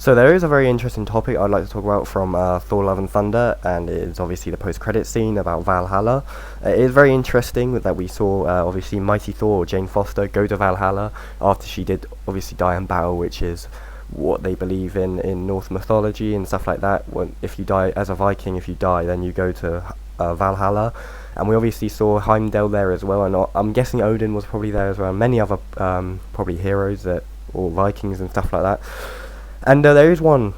So there is a very interesting topic I'd like to talk about from Thor Love and Thunder, and it is obviously the post-credit scene about Valhalla. It is very interesting that we saw obviously Mighty Thor, Jane Foster, go to Valhalla after she did obviously die in battle, which is what they believe in Norse mythology and stuff like that. If you die as a Viking, if you die, then you go to Valhalla. And we obviously saw Heimdall there as well, and I'm guessing Odin was probably there as well, and many other probably heroes or Vikings and stuff like that. And there is one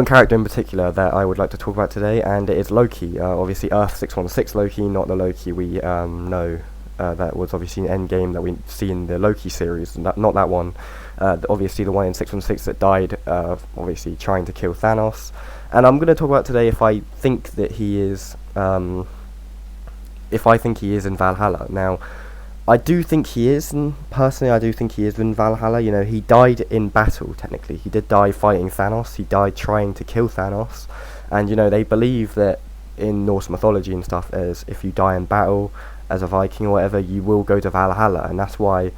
character in particular that I would like to talk about today, and it is Loki. Obviously Earth-616 Loki, not the Loki we know that was obviously in Endgame that we see in the Loki series, not that one. Obviously the one in 616 that died, obviously trying to kill Thanos. And I'm going to talk about today if I think that he is, in Valhalla. Now, I do think he is, and personally I do think he is in Valhalla. You know, he died in battle, technically. He did die fighting Thanos. He died trying to kill Thanos. And, you know, they believe that in Norse mythology and stuff, as if you die in battle as a Viking or whatever, you will go to Valhalla. And that's why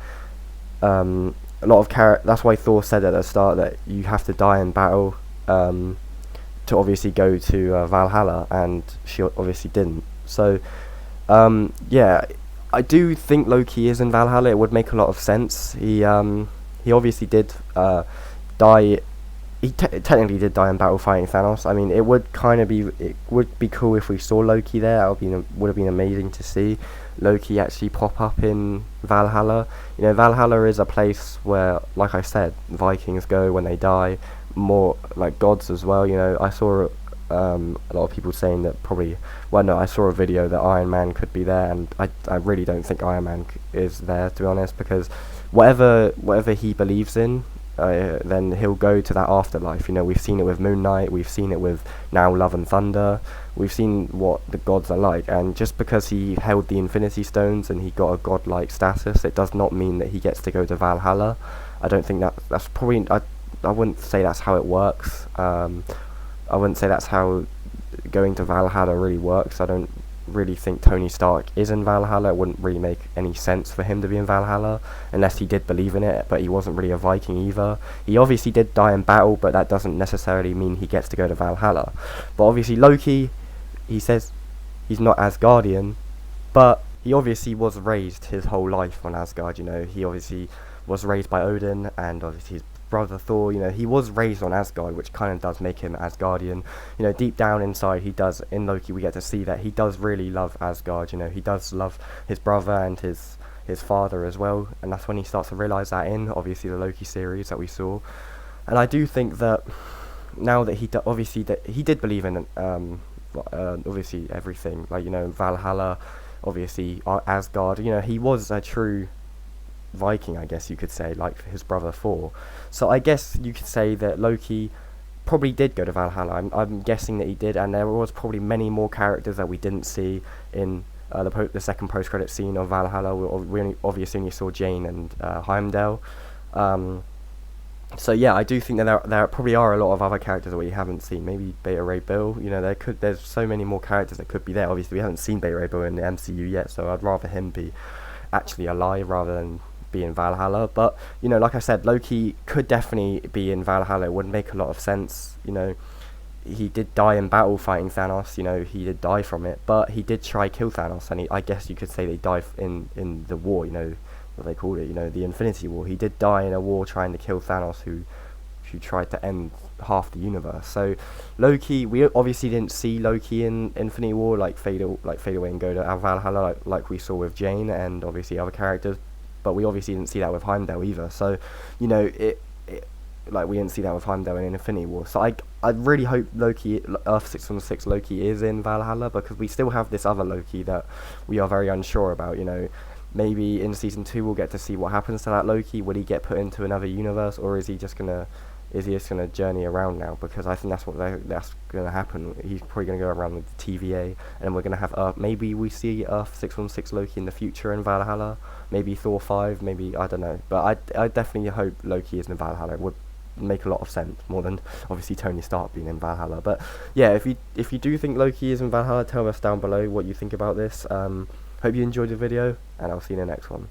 that's why Thor said at the start that you have to die in battle to obviously go to Valhalla, and she obviously didn't. So, yeah, I do think Loki is in Valhalla. It would make a lot of sense. He obviously did die. He technically did die in battle fighting Thanos. I mean, it would be cool if we saw Loki there. That would have been amazing to see Loki actually pop up in Valhalla. You know, Valhalla is a place where, like I said, Vikings go when they die, more like gods as well. You know, I saw a lot of people saying that I saw a video that Iron Man could be there, and I really don't think Iron Man is there, to be honest, because whatever he believes in, then he'll go to that afterlife. You know, we've seen it with Moon Knight, we've seen it with now Love and Thunder, we've seen what the gods are like, and just because he held the Infinity Stones and he got a godlike status, it does not mean that he gets to go to Valhalla. I don't think that's probably, I wouldn't say that's how it works. I wouldn't say that's how going to Valhalla really works. I don't really think Tony Stark is in Valhalla. It wouldn't really make any sense for him to be in Valhalla unless he did believe in it, but he wasn't really a Viking either. He obviously did die in battle, but that doesn't necessarily mean he gets to go to Valhalla. But obviously Loki, he says he's not Asgardian, but he obviously was raised his whole life on Asgard. You know, he obviously was raised by Odin, and obviously his brother Thor, you know, he was raised on Asgard, which kind of does make him Asgardian. You know, deep down inside, he does, in Loki we get to see that he does really love Asgard. You know, he does love his brother and his father as well, and that's when he starts to realise that in obviously the Loki series that we saw. And I do think that now that he did believe in obviously everything, like, you know, Valhalla, obviously Asgard, you know, he was a true Viking, I guess you could say, like his brother Thor. So I guess you could say that Loki probably did go to Valhalla. I'm guessing that he did, and there was probably many more characters that we didn't see in the second post-credit scene of Valhalla. We obviously only saw Jane and Heimdall. So yeah, I do think that there probably are a lot of other characters that we haven't seen. Maybe Beta Ray Bill. You know, there's so many more characters that could be there. Obviously, we haven't seen Beta Ray Bill in the MCU yet, so I'd rather him be actually alive rather than be in Valhalla. But, you know, like I said, Loki could definitely be in Valhalla. It would make a lot of sense. You know, he did die in battle fighting Thanos. You know, he did die from it, but he did try kill Thanos, and I guess you could say they died in the war. You know, what they called it, you know, the Infinity War. He did die in a war trying to kill Thanos, who tried to end half the universe. So Loki, we obviously didn't see Loki in Infinity War fade away and go to Valhalla like we saw with Jane and obviously other characters, but we obviously didn't see that with Heimdall either. So, you know, we didn't see that with Heimdall in Infinity War. So I really hope Earth-616 Loki is in Valhalla, because we still have this other Loki that we are very unsure about. You know, maybe in season 2 we'll get to see what happens to that Loki. Will he get put into another universe, or is he just gonna journey around now? Because I think that's gonna happen. He's probably gonna go around with the TVA, and we're gonna have maybe we see Earth-616 Loki in the future in Valhalla. Maybe Thor 5. Maybe, I don't know. But I definitely hope Loki is in Valhalla. It would make a lot of sense, more than obviously Tony Stark being in Valhalla. But yeah, if you do think Loki is in Valhalla, tell us down below what you think about this. Hope you enjoyed the video, and I'll see you in the next one.